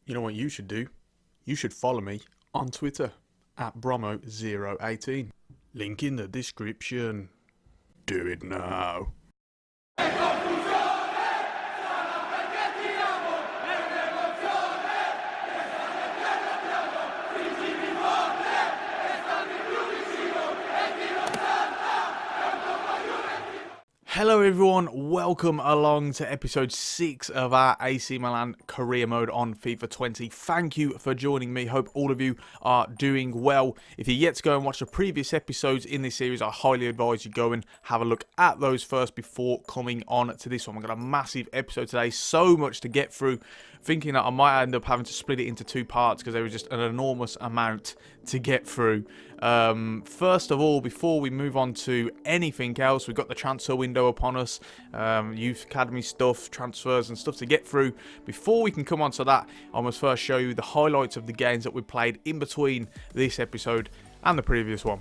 You know what you should do? You should follow me on Twitter at Bromo018. Link in the description. Do it now. Hello everyone, welcome along to episode 6 of our AC Milan Career Mode on FIFA 20. Thank you for joining me, hope all of you are doing well. If you're yet to go and watch the previous episodes in this series, I highly advise you go and have a look at those first before coming on to this one. We've got a massive episode today, so much to get through, thinking that I might end up having to split it into two parts because there was just an enormous amount to get through. First of all, before we move on to anything else, we've got the transfer window upon us, youth academy stuff, transfers and stuff to get through. Before we can come on to that, I must first show you the highlights of the games that we played in between this episode and the previous one.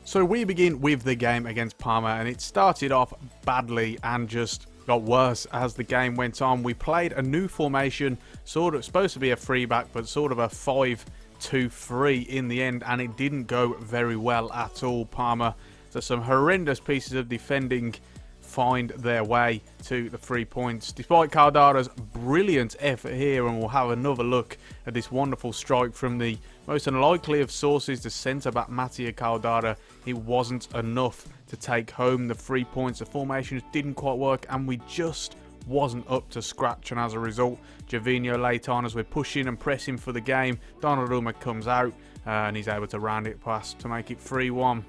So we begin with the game against Parma, and it started off badly and just got worse as the game went on. We played a new formation, sort of supposed to be a 3-back, but sort of a 5-2-3 in the end, and it didn't go very well at all. Parma, so some horrendous pieces of defending find their way to the 3 points. Despite Caldara's brilliant effort here, and we'll have another look at this wonderful strike from the most unlikely of sources, the centre-back Mattia Caldara, it wasn't enough to take home the 3 points. The formations didn't quite work, and we just wasn't up to scratch, and as a result, Gervinho late on, as we're pushing and pressing for the game, Donnarumma comes out and he's able to round it past to make it 3-1.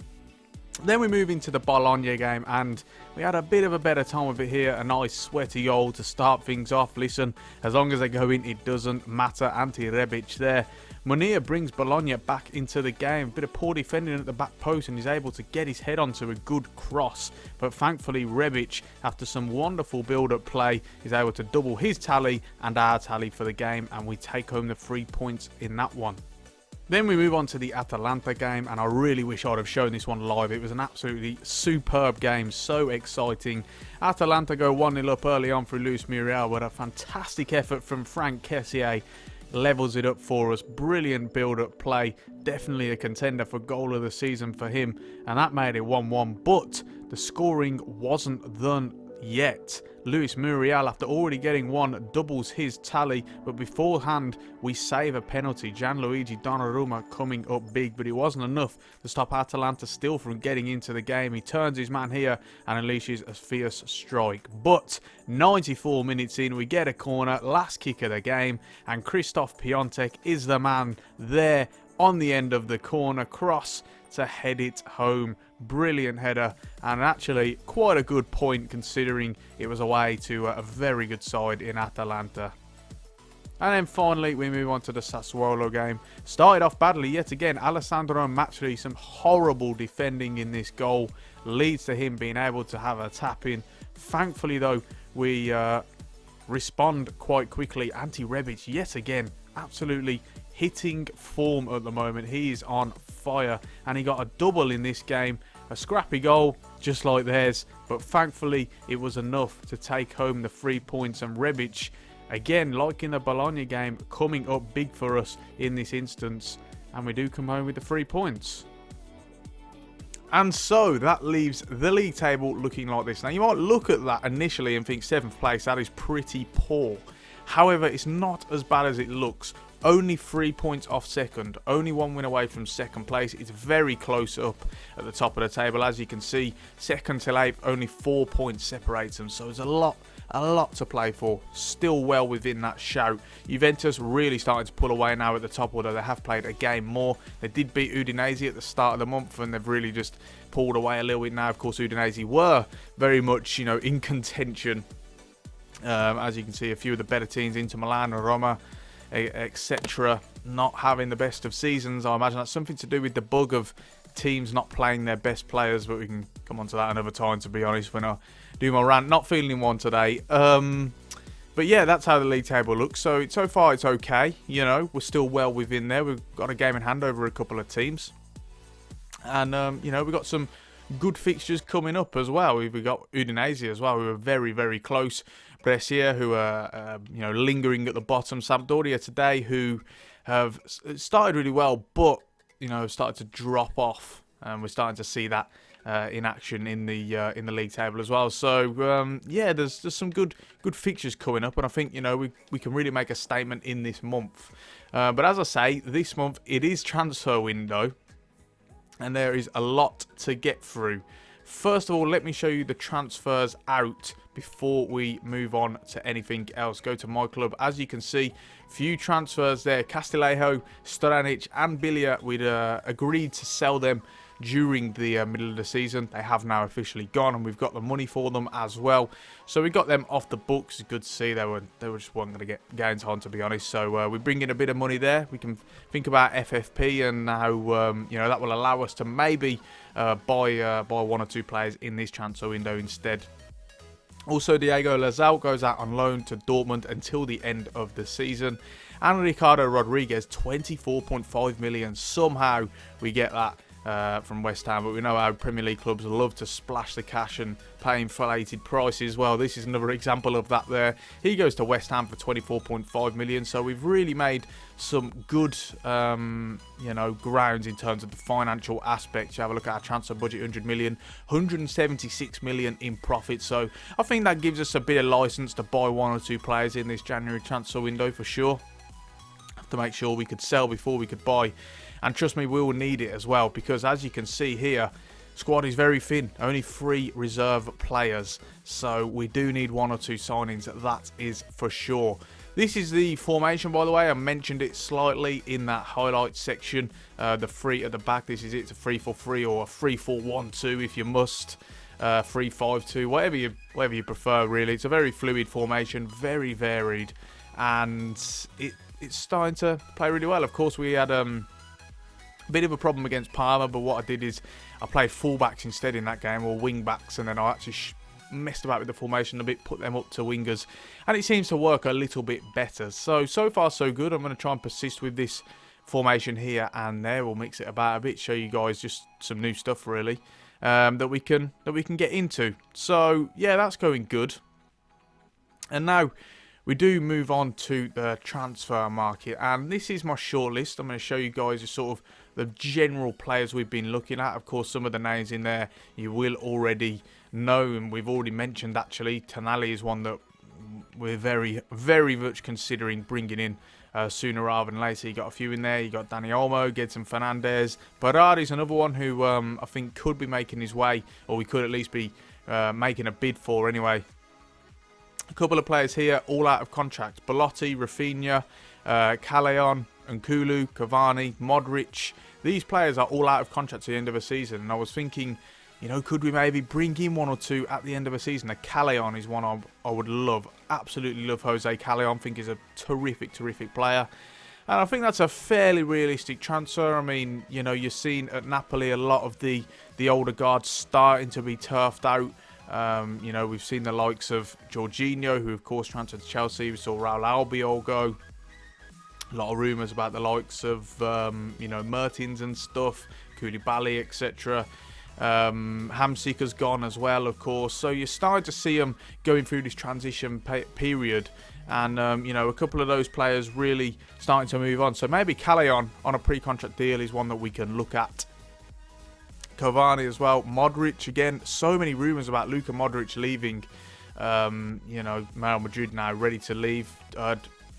Then we move into the Bologna game, and we had a bit of a better time with it here. A nice sweaty goal to start things off. Listen, as long as they go in, it doesn't matter. Anti-Rebic there. Munir brings Bologna back into the game. Bit of poor defending at the back post, and he's able to get his head onto a good cross. But thankfully, Rebic, after some wonderful build-up play, is able to double his tally and our tally for the game, and we take home the 3 points in that one. Then we move on to the Atalanta game, and I really wish I'd have shown this one live. It was an absolutely superb game, so exciting. Atalanta go 1-0 up early on through Luis Muriel, but a fantastic effort from Frank Kessié levels it up for us. Brilliant build-up play, definitely a contender for goal of the season for him, and that made it 1-1, but the scoring wasn't done yet. Luis Muriel, after already getting one, doubles his tally, but beforehand we save a penalty. Gianluigi Donnarumma coming up big, but it wasn't enough to stop Atalanta still from getting into the game. He turns his man here and unleashes a fierce strike. But 94 minutes in, we get a corner, last kick of the game, and Christoph Piontek is the man there on the end of the corner cross to head it home. Brilliant header, and actually quite a good point considering it was away to a very good side in Atalanta. And then finally we move on to the Sassuolo game. Started off badly yet again. Alessandro Matsuri, some horrible defending in this goal, leads to him being able to have a tap in. Thankfully though, we respond quite quickly. Anti-Rebic yet again, absolutely hitting form at the moment. He is on fire, and he got a double in this game. A scrappy goal just like theirs, but thankfully it was enough to take home the 3 points. And Rebic, again like in the Bologna game, coming up big for us in this instance, and we do come home with the 3 points. And so that leaves the league table looking like this. Now you might look at that initially and think 7th place, that is pretty poor. However, it's not as bad as it looks. Only 3 points off second, only 1 win away from second place. It's very close up at the top of the table. As you can see, second till 8th, only 4 points separates them. So there's a lot to play for. Still well within that shout. Juventus really starting to pull away now at the top, although they have played a game more. They did beat Udinese at the start of the month, and they've really just pulled away a little bit now. Of course, Udinese were very much, in contention. As you can see, a few of the better teams, Inter Milan, Roma, etc., not having the best of seasons. I imagine that's something to do with the bug of teams not playing their best players, but we can come on to that another time, to be honest, when I do my rant. Not feeling one today. But yeah, that's how the league table looks. So far it's okay. We're still well within there. We've got a game in hand over a couple of teams, and we've got some good fixtures coming up as well. We've got Udinese as well. We were very, very close. Brescia, who are lingering at the bottom. Sampdoria today, who have started really well, but started to drop off, and we're starting to see that in action in the league table as well. So yeah, there's some good fixtures coming up, and I think we can really make a statement in this month. But as I say, this month it is transfer window, and there is a lot to get through. First of all, let me show you the transfers out before we move on to anything else. Go to my club. As you can see, few transfers there. Castillejo, Storanic and Bilia, we'd agreed to sell them during the middle of the season. They have now officially gone, and we've got the money for them as well. So we got them off the books. It's good to see. They were just weren't going to get into on, to be honest. So we bring in a bit of money there. We can think about FFP, and how that will allow us to maybe buy one or two players in this transfer window instead. Also, Diego Lazal goes out on loan to Dortmund until the end of the season. And Ricardo Rodriguez, 24.5 million. Somehow we get that from West Ham, but we know how Premier League clubs love to splash the cash and pay inflated prices. Well, this is another example of that there. He goes to West Ham for 24.5 million, so we've really made some good grounds in terms of the financial aspect. You have a look at our transfer budget, 100 million, 176 million in profit, so I think that gives us a bit of license to buy one or two players in this January transfer window for sure. Have to make sure we could sell before we could buy. And trust me, we will need it as well, because as you can see here, squad is very thin. Only 3 reserve players. So we do need one or two signings, that is for sure. This is the formation, by the way. I mentioned it slightly in that highlights section. The 3 at the back, this is it. It's a 3-4-3 or a 3-4-1-2 if you must. 3-5-2, whatever you prefer, really. It's a very fluid formation, very varied. And it's starting to play really well. Of course, we had bit of a problem against Parma, but what I did is I played fullbacks instead in that game, or wing backs, and then I actually messed about with the formation a bit, put them up to wingers, and it seems to work a little bit better. So far so good. I'm going to try and persist with this formation here and there. We'll mix it about a bit, show you guys just some new stuff really that we can get into. So yeah, that's going good. And now we do move on to the transfer market, and this is my shortlist. I'm going to show you guys just sort of the general players we've been looking at. Of course, some of the names in there you will already know, and we've already mentioned actually. Tonali is one that we're very, very much considering bringing in sooner rather than later. You got a few in there. You got Dani Olmo, Gedson Fernandez. Berardi's another one who I think could be making his way, or we could at least be making a bid for anyway. A couple of players here, all out of contract. Belotti, Rafinha, Callejon, Nkulu, Cavani, Modric. These players are all out of contract at the end of the season. And I was thinking, could we maybe bring in one or two at the end of the season? A Callejon is one I would love. Absolutely love Jose Callejon. I think he's a terrific, terrific player. And I think that's a fairly realistic transfer. I mean, you're seeing at Napoli a lot of the older guards starting to be turfed out. We've seen the likes of Jorginho, who of course transferred to Chelsea. We saw Raul Albiol go. A lot of rumours about the likes of, Mertens and stuff, Koulibaly, etc. Hamsika's gone as well, of course. So you're starting to see them going through this transition period. And, a couple of those players really starting to move on. So maybe Callejon on a pre-contract deal is one that we can look at. Cavani as well. Modric, again, so many rumours about Luka Modric leaving. Real Madrid now ready to leave.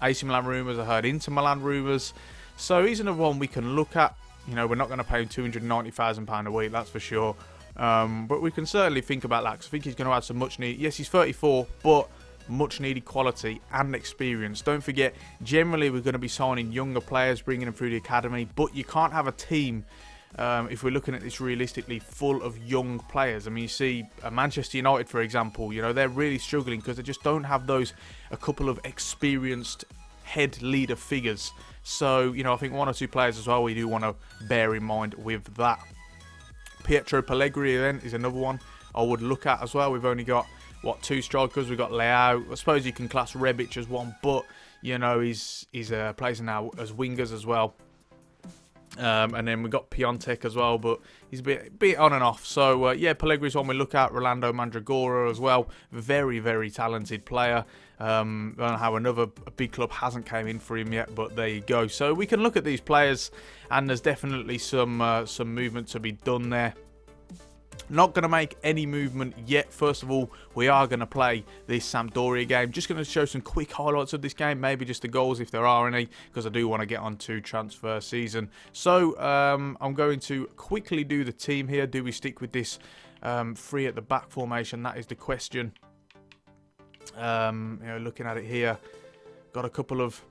AC Milan rumours, I heard Inter Milan rumours. So he's another one we can look at. We're not going to pay him £290,000 a week, that's for sure. But we can certainly think about that, because I think he's going to add some much needed. Yes, he's 34, but much needed quality and experience. Don't forget, generally we're going to be signing younger players, bringing them through the academy, but you can't have a team, if we're looking at this realistically, full of young players. I mean, you see Manchester United, for example, they're really struggling because they just don't have a couple of experienced head leader figures. So, I think one or two players as well we do want to bear in mind with that. Pietro Pellegrini then is another one I would look at as well. We've only got, 2 strikers. We've got Leao. I suppose you can class Rebic as one, but, he's plays now as wingers as well. And then we got Piontek as well, but he's a bit on and off. So, yeah, Pellegri's one we look at. Rolando Mandragora as well. Very, very talented player. I don't know how another big club hasn't came in for him yet, but there you go. So we can look at these players, and there's definitely some movement to be done there. Not going to make any movement yet. First of all, we are going to play this Sampdoria game. Just going to show some quick highlights of this game. Maybe just the goals if there are any, because I do want to get on to transfer season. So I'm going to quickly do the team here. Do we stick with this three at the back formation? That is the question. You know, looking at it here, got a couple of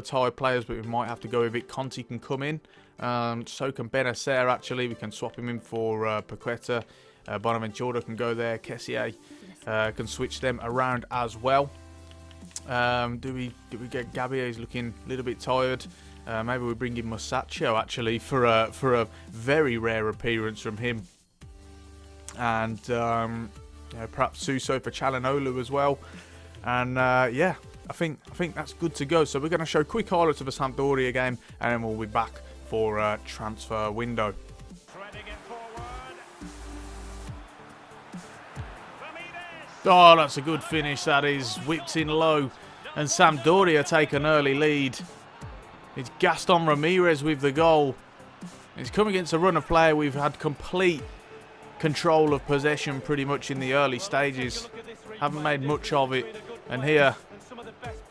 tired players, but we might have to go with it. Conti can come in. So can Benacer, actually. We can swap him in for Paqueta. Bonaventura can go there. Kessier can switch them around as well. Do we get Gabier? He's looking a little bit tired. Maybe we bring in Musacchio, actually, for a very rare appearance from him. And you know, perhaps Suso for Calhanoglu as well. And yeah, I think that's good to go. So we're going to show quick highlights of a Sampdoria game, and then we'll be back for a transfer window. Oh, that's a good finish, that is. Whipped in low, and Sampdoria take an early lead. It's Gaston Ramirez with the goal. It's come against a run of play. We've had complete control of possession pretty much in the early stages. Haven't made much of it. And here,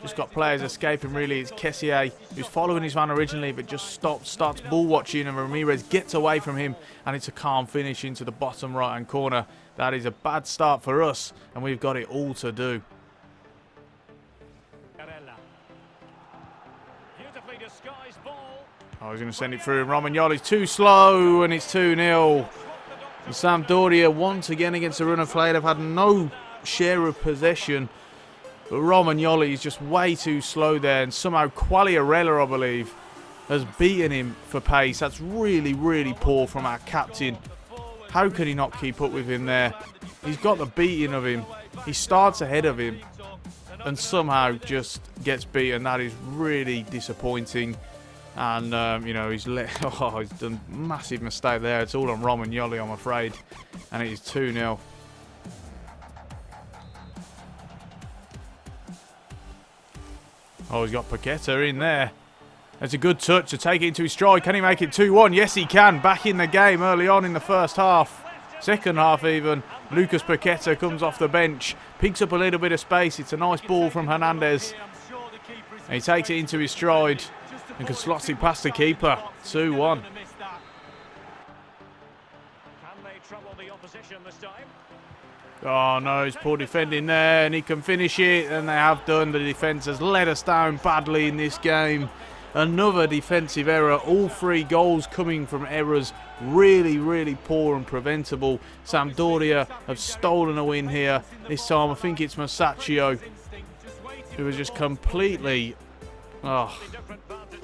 just got players escaping, really. It's Kessier, who's following his man originally, but just starts ball watching, and Ramirez gets away from him, and it's a calm finish into the bottom right-hand corner. That is a bad start for us, and we've got it all to do. I was going to send it through, and Romagnoli's too slow, and it's 2-0. Sampdoria once again against a run of play. They've had no share of possession. But Romagnoli is just way too slow there, and somehow Quagliarella, I believe, has beaten him for pace. That's really, really poor from our captain. How could he not keep up with him there? He's got the beating of him. He starts ahead of him and somehow just gets beaten. That is really disappointing. And, you know, he's done a massive mistake there. It's all on Romagnoli, I'm afraid. And it is 2-0. Oh, he's got Paqueta in there. That's a good touch to take it into his stride. Can he make it 2-1? Yes, he can. Back in the game early on in the first half. Second half even. Lucas Paqueta comes off the bench. Picks up a little bit of space. It's a nice ball from Hernandez. And he takes it into his stride and can slot it past the keeper. 2-1. Oh no, it's poor defending there, and he can finish it, and they have done. The defence has let us down badly in this game. Another defensive error. All three goals coming from errors. Really, really poor and preventable. Sampdoria have stolen a win here. This time I think it's Musacchio, who was just completely... Oh,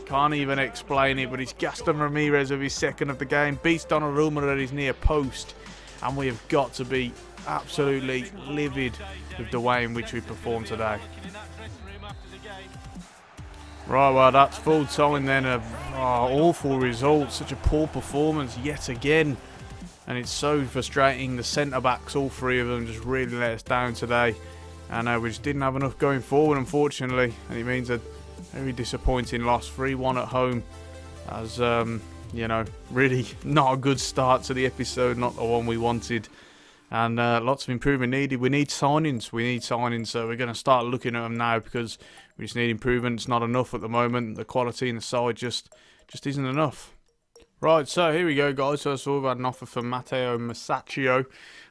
can't even explain it, but it's Gaston Ramirez with his second of the game. Beats Donnarumma at his near post, and we have got to be absolutely livid with the way in which we performed today. Right, well, that's full time then of awful results. Such a poor performance yet again. And it's so frustrating. The centre-backs, all three of them, just really let us down today. And we just didn't have enough going forward, unfortunately. And it means a very disappointing loss. 3-1 at home. As, you know, really not a good start to the episode. Not the one we wanted. And lots of improvement needed. We need signings. So we're going to start looking at them now, because we just need improvement. It's not enough at the moment. The quality in the side just isn't enough. Right, so here we go, guys. First of all, we've had an offer from Matteo Musacchio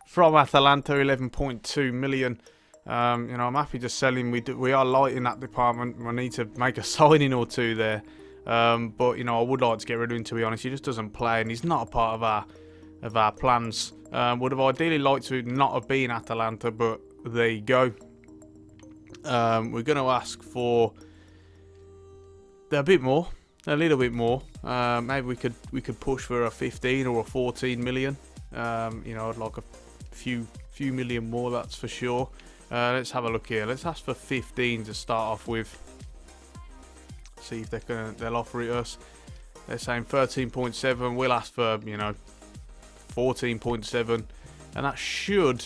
from Atalanta, 11.2 million. You know, I'm happy to sell him. We are light in that department. We need to make a signing or two there. But, you know, I would like to get rid of him, to be honest. He just doesn't play, and he's not a part of our plans. Would have ideally liked to not have been Atalanta, but there you go. We're going to ask for a bit more, a little bit more. Maybe we could push for a 15 or a 14 million. You know, I'd like a few million more, that's for sure. Let's have a look here. Let's ask for 15 to start off with. See if they'll offer it us. They're saying 13.7. We'll ask for, you know, 14.7. And that should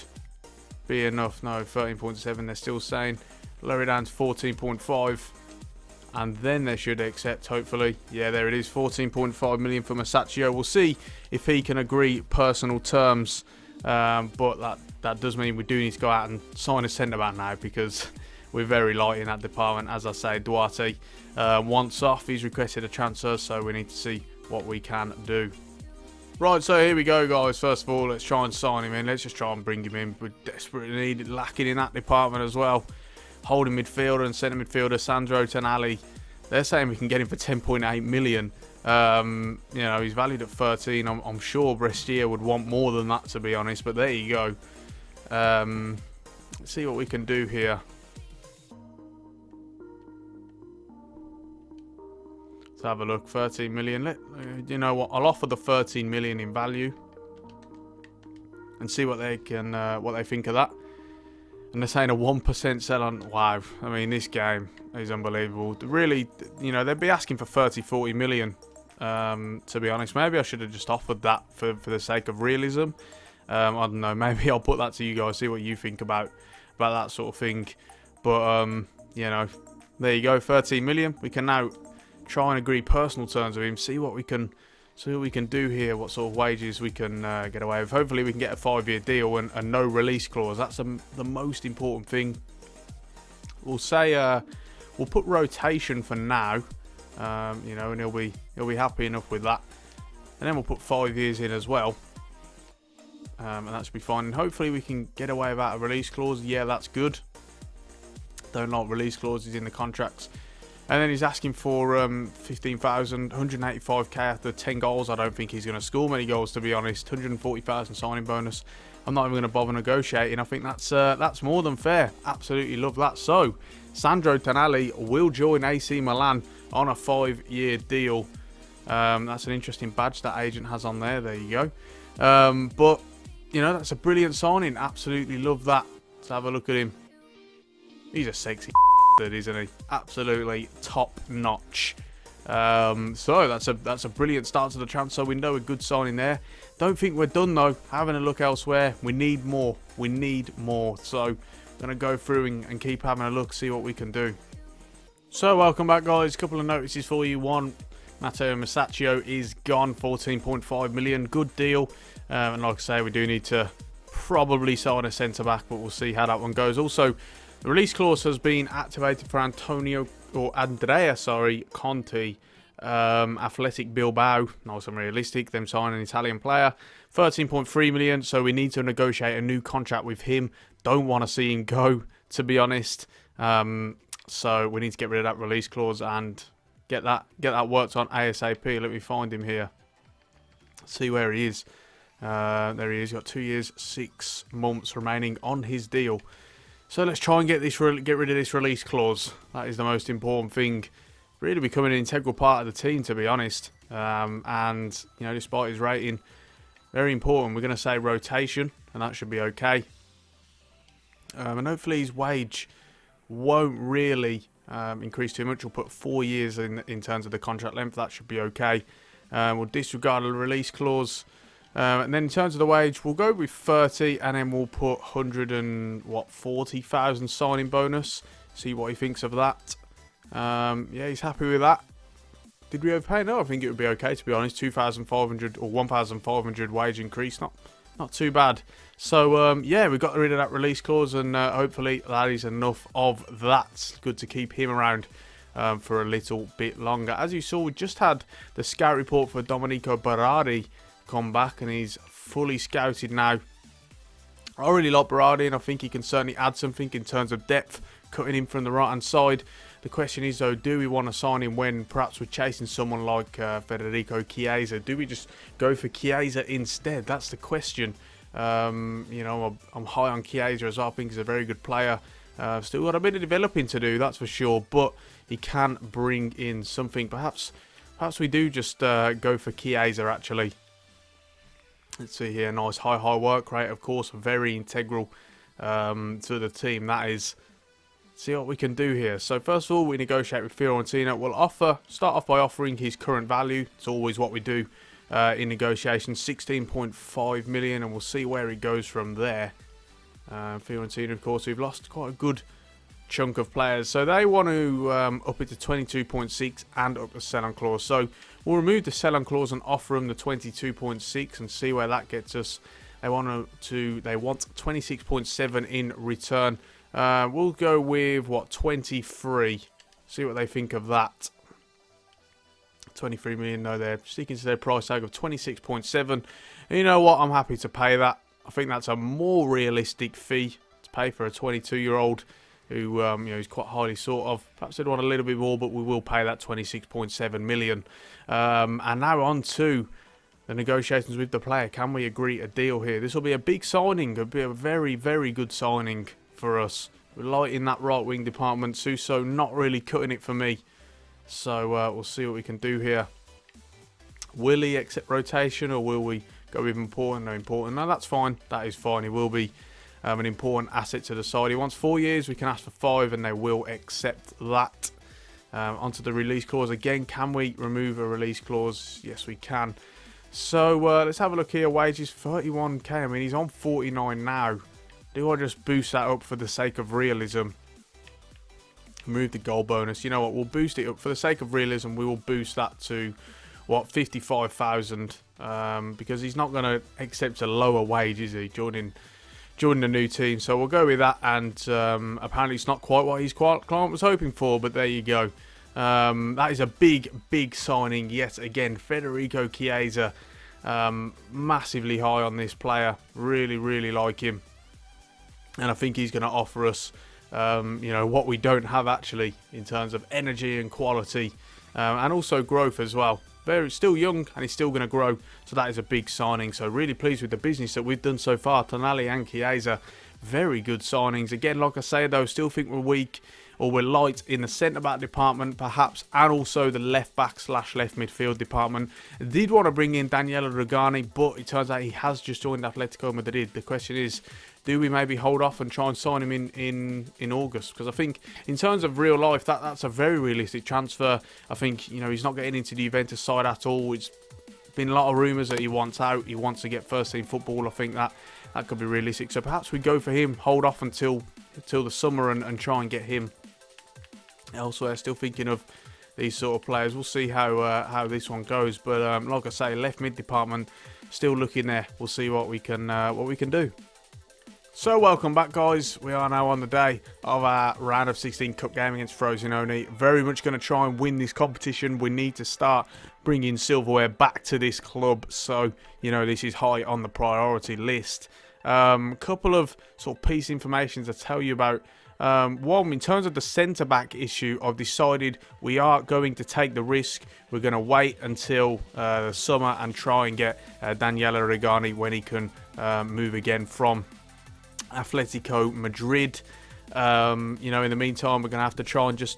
be enough. No, 13.7 they're still saying. Lower it down to 14.5. And then they should accept, hopefully. Yeah, there it is. 14.5 million for Masaccio. We'll see if he can agree personal terms. But that does mean we do need to go out and sign a centre-back now, because we're very light in that department. As I say, Duarte wants off. He's requested a transfer, so we need to see what we can do. Right, so here we go, guys. First of all, let's try and sign him in. Let's just try and bring him in. We're desperately lacking in that department as well. Holding midfielder and centre midfielder, Sandro Tonali. They're saying we can get him for 10.8 million. You know, he's valued at 13. I'm sure Brescia would want more than that, to be honest. But there you go. Let's see what we can do here. Let's have a look. 13 million. You know what? I'll offer the 13 million in value and see what they can, what they think of that. And they're saying a 1% sell on. Wow. I mean, this game is unbelievable. Really, you know, they'd be asking for 30, 40 million, to be honest. Maybe I should have just offered that for the sake of realism. I don't know. Maybe I'll put that to you guys, see what you think about that sort of thing. But, you know, there you go. 13 million. We can now try and agree personal terms with him. See what we can do here, what sort of wages we can get away with. Hopefully we can get a 5-year deal and no release clause. That's the most important thing. We'll say we'll put rotation for now, you know, and he'll be happy enough with that. And then we'll put 5 years in as well, and that should be fine. And hopefully we can get away without a release clause. Yeah, that's good. Don't like release clauses in the contracts. And then he's asking for 15,000, 185k after 10 goals. I don't think he's going to score many goals, to be honest. 140,000 signing bonus. I'm not even going to bother negotiating. I think that's more than fair. Absolutely love that. So, Sandro Tonali will join AC Milan on a 5-year deal. That's an interesting badge that agent has on there. There you go. But, you know, that's a brilliant signing. Absolutely love that. Let's have a look at him. He's a sexy isn't he? Absolutely top notch. So that's a brilliant start to the transfer window. A good signing there. Don't think we're done though. Having a look elsewhere. We need more. We need more. So I'm gonna go through and keep having a look, see what we can do. So welcome back, guys. A couple of notices for you. One, Matteo Masaccio is gone. 14.5 million. Good deal. And like I say, we do need to probably sign a centre back, but we'll see how that one goes. Also, the release clause has been activated for Andrea Conti, Athletic Bilbao. Nice and realistic. Them signing an Italian player. 13.3 million. So we need to negotiate a new contract with him. Don't want to see him go, to be honest. So we need to get rid of that release clause and get that worked on ASAP. Let me find him here. See where he is. There he is. Got 2 years, 6 months remaining on his deal. So let's try and get rid of this release clause. That is the most important thing. Really becoming an integral part of the team, to be honest. And, you know, despite his rating, very important. We're going to say rotation, and that should be okay. And hopefully his wage won't really increase too much. We'll put 4 years in terms of the contract length. That should be okay. We'll disregard the release clause. And then in terms of the wage, we'll go with 30, and then we'll put 140,000 signing bonus. See what he thinks of that. Yeah, he's happy with that. Did we overpay? No, I think it would be okay, to be honest. 2,500 or 1,500 wage increase, not too bad. So yeah, we got rid of that release clause, and hopefully that is enough of that. Good to keep him around for a little bit longer. As you saw, we just had the scout report for Domenico Berardi come back, and he's fully scouted now. I really like Berardi, and I think he can certainly add something in terms of depth, cutting him from the right hand side. The question is though, do we want to sign him when perhaps we're chasing someone like Federico Chiesa? Do we just go for Chiesa instead? That's the question. You know, I'm high on Chiesa as well. I think he's a very good player. Still got a bit of developing to do, that's for sure, but he can bring in something. Perhaps we do just go for Chiesa actually. Let's see here, nice high work rate, of course, very integral to the team. That is see what we can do here. So first of all, we negotiate with Fiorentina. We'll start off by offering his current value. It's always what we do in negotiations, 16.5 million, and we'll see where he goes from there. Fiorentina, of course, we've lost quite a good chunk of players, so they want to up it to 22.6 and up the sell-on clause. So we'll remove the sell-on clause and offer them the 22.6 and see where that gets us. They want 26.7 in return. We'll go with what, 23. See what they think of that. 23 million. No, they're sticking to their price tag of 26.7. And you know what? I'm happy to pay that. I think that's a more realistic fee to pay for a 22-year-old who is quite highly sought of. Perhaps they'd want a little bit more, but we will pay that 26.7 million. And now on to the negotiations with the player. Can we agree a deal here? This will be a big signing. It'll be a very, very good signing for us. We're light in that right wing department. Suso not really cutting it for me. So we'll see what we can do here. Will he accept rotation, or will we go with important? No, important. No, that's fine. That is fine. He will be an important asset to the side. He wants 4 years. We can ask for 5, and they will accept that. Onto the release clause again. Can we remove a release clause? Yes, we can. So let's have a look here. Wages 31k. I mean, he's on 49 now. Do I just boost that up for the sake of realism? Remove the goal bonus. You know what? We'll boost it up for the sake of realism. We will boost that to what, 55,000? Because he's not going to accept a lower wage, is he? Joining the new team. So we'll go with that. And apparently it's not quite what his client was hoping for, but there you go. That is a big, big signing yet again. Federico Chiesa, massively high on this player. Really, really like him. And I think he's going to offer us, what we don't have actually in terms of energy and quality, and also growth as well. Still young, and he's still going to grow. So that is a big signing. So really pleased with the business that we've done so far. Tonali and Chiesa, very good signings. Again, like I say though, still think we're weak, or we're light in the centre-back department perhaps, and also the left-back / left midfield department. Did want to bring in Daniele Rugani, but it turns out he has just joined Atletico Madrid. The question is, do we maybe hold off and try and sign him in August? Because I think in terms of real life, that's a very realistic transfer. I think, he's not getting into the Juventus side at all. It's been a lot of rumours that he wants out. He wants to get first-team football. I think that could be realistic. So perhaps we go for him, hold off until the summer and try and get him elsewhere. Still thinking of these sort of players. We'll see how this one goes. But like I say, left mid department still looking there. We'll see what we can do. So welcome back, guys. We are now on the day of our round of 16 cup game against Frosinone. Very much going to try and win this competition. We need to start bringing silverware back to this club. So this is high on the priority list. Couple of sort of piece information to tell you about. One, in terms of the centre-back issue, I've decided we are going to take the risk. We're going to wait until the summer and try and get Daniele Rugani when he can move again from Atletico Madrid. In the meantime, we're going to have to try and just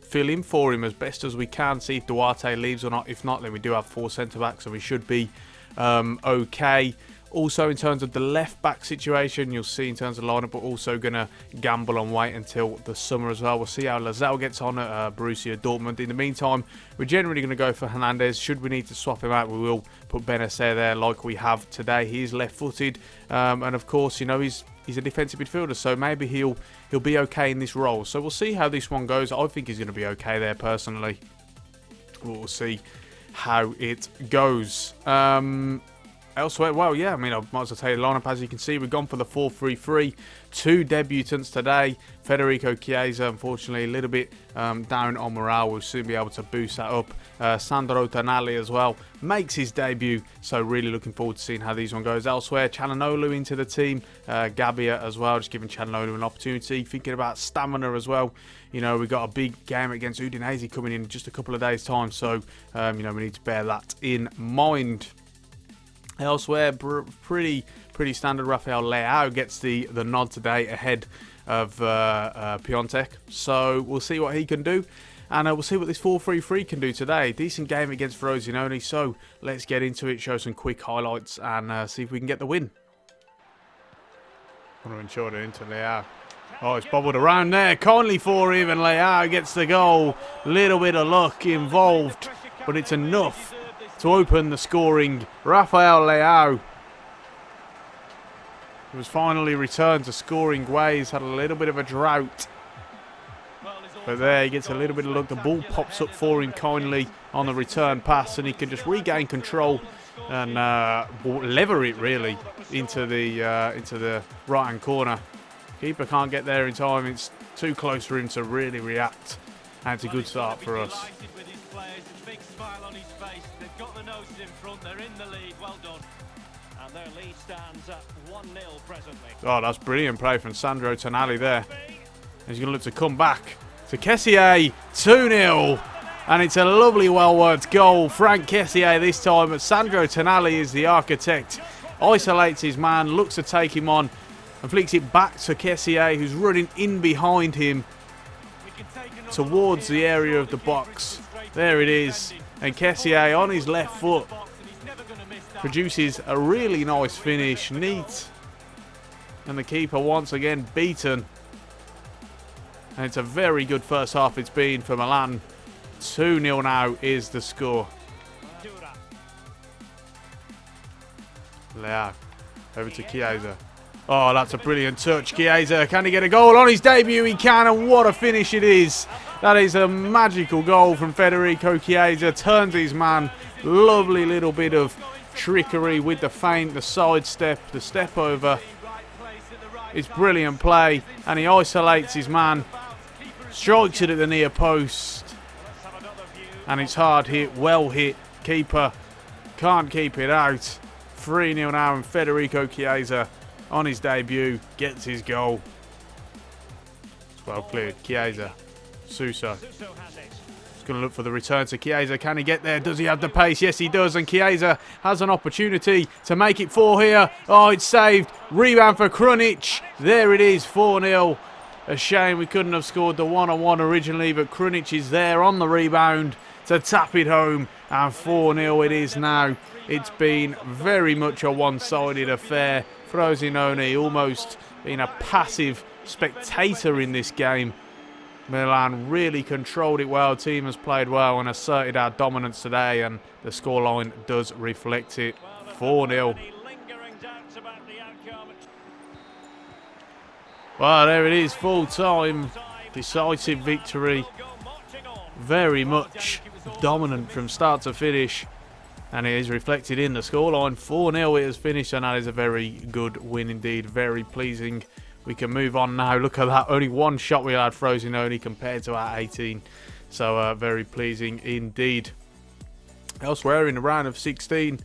fill in for him as best as we can. See if Duarte leaves or not. If not, then we do have 4 centre-backs, so we should be okay. Also, in terms of the left-back situation, you'll see in terms of lineup, we're also going to gamble and wait until the summer as well. We'll see how Lazelle gets on at Borussia Dortmund. In the meantime, we're generally going to go for Hernandez. Should we need to swap him out, we will put Benacer there like we have today. He is left-footed, and of course, he's a defensive midfielder, so maybe he'll be okay in this role. So we'll see how this one goes. I think he's going to be okay there personally. We'll see how it goes. Elsewhere, well, yeah, I might as well tell you the lineup. As you can see, we've gone for the 4-3-3. 2 debutants today. Federico Chiesa, unfortunately, a little bit down on morale. We'll soon be able to boost that up. Sandro Tonali as well makes his debut, so really looking forward to seeing how these one goes. Elsewhere, Çalhanoğlu into the team. Gabbia as well, just giving Çalhanoğlu an opportunity. Thinking about stamina as well. We've got a big game against Udinese coming in just a couple of days' time, so we need to bear that in mind. Elsewhere, pretty standard. Rafael Leao gets the nod today ahead of Piontek. So we'll see what he can do. And we'll see what this 4-3-3 can do today. Decent game against Frosinone. So let's get into it, show some quick highlights, and see if we can get the win. Want to ensure it into Leao. Oh, it's bobbled around there. Kindly for him, and Leao gets the goal. Little bit of luck involved, but it's enough to open the scoring. Rafael Leao was finally returned to scoring ways. Had a little bit of a drought, but there he gets a little bit of luck. The ball pops up for him kindly on the return pass, and he can just regain control and lever it really into the right-hand corner. Keeper can't get there in time. It's too close for him to really react. And it's a good start for us. Oh, that's brilliant play from Sandro Tonali there. He's going to look to come back to Kessié. 2-0. And it's a lovely, well-worked goal. Frank Kessié this time, but Sandro Tonali is the architect. Isolates his man, looks to take him on, and flicks it back to Kessié, who's running in behind him towards the area of the box. There it is. And Kessié on his left foot produces a really nice finish. Neat. And the keeper once again beaten. And it's a very good first half it's been for Milan. 2-0 now is the score. Leao over to Chiesa. Oh, that's a brilliant touch. Chiesa, can he get a goal on his debut? He can, and what a finish it is. That is a magical goal from Federico Chiesa. Turns his man. Lovely little bit of trickery with the feint, the sidestep, the step over. It's brilliant play, and he isolates his man. Strikes it at the near post. And it's hard hit, well hit. Keeper can't keep it out. 3-0 now, and Federico Chiesa on his debut gets his goal. It's well cleared. Chiesa. Suso. He's going to look for the return to Chiesa. Can he get there? Does he have the pace? Yes, he does. And Chiesa has an opportunity to make it 4 here. Oh, it's saved. Rebound for Krunic. There it is, 4-0. A shame we couldn't have scored the 1-on-1 originally, but Krunic is there on the rebound to tap it home. And 4-0 it is now. It's been very much a one-sided affair. Frosinone almost being a passive spectator in this game. Milan really controlled it well. Team has played well and asserted our dominance today, and the scoreline does reflect it. 4-0. Well, there it is, full time. Decisive victory. Very much dominant from start to finish. And it is reflected in the scoreline. 4-0 it has finished, and that is a very good win indeed. Very pleasing. We can move on now. Look at that. Only one shot we had, Frosinone, compared to our 18. So very pleasing indeed. Elsewhere in the round of 16,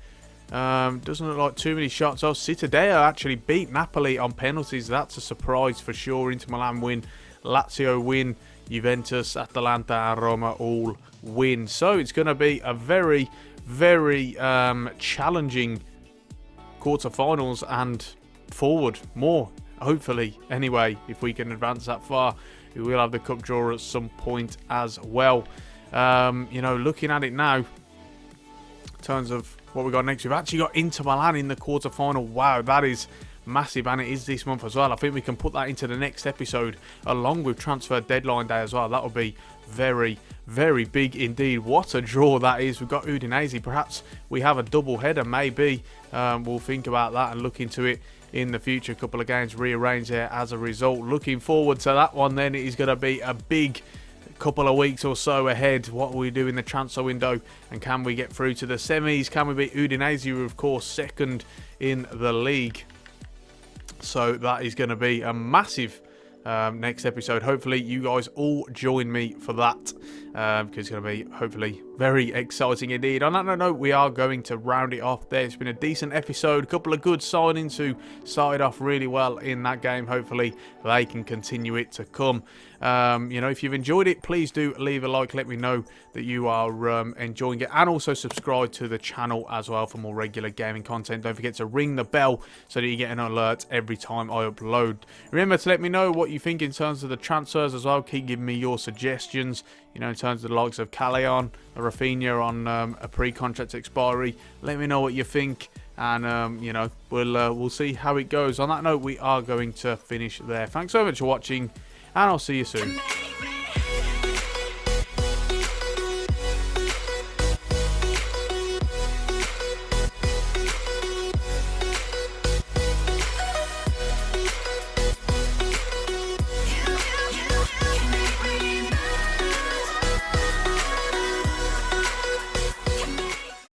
doesn't look like too many shots. Oh, Cittadella actually beat Napoli on penalties. That's a surprise for sure. Inter Milan win. Lazio win. Juventus, Atalanta and Roma all win. So it's going to be a very challenging quarterfinals and forward more, hopefully. Anyway, if we can advance that far, we will have the cup draw at some point as well. You know, looking at it now, in terms of what we got next, we've actually got Inter Milan in the quarterfinal. Wow, that is massive, and it is this month as well. I think we can put that into the next episode along with transfer deadline day as well. That will be very big indeed. What a draw that is. We've got Udinese. Perhaps we have a double header, maybe. We'll think about that and look into it in the future. A couple of games rearranged there as a result. Looking forward to that one then. It is going to be a big couple of weeks or so ahead. What will we do in the transfer window, and can we get through to the semis? Can we beat Udinese, who are of course second in the league? So that is going to be a massive next episode. Hopefully you guys all join me for that, because it's going to be hopefully very exciting indeed. On that note, we are going to round it off there. It's been a decent episode, a couple of good signings who started off really well in that game. Hopefully they can continue it to come. You know, if you've enjoyed it, please do leave a like. Let me know that you are enjoying it, and also subscribe to the channel as well for more regular gaming content. Don't forget to ring the bell so that you get an alert every time I upload. Remember to let me know what you think in terms of the transfers as well. Keep giving me your suggestions, you know, in terms of the likes of Callejon, Rafinha on a pre-contract expiry. Let me know what you think, and you know, we'll see how it goes. On that note, we are going to finish there. Thanks so much for watching, and I'll see you soon.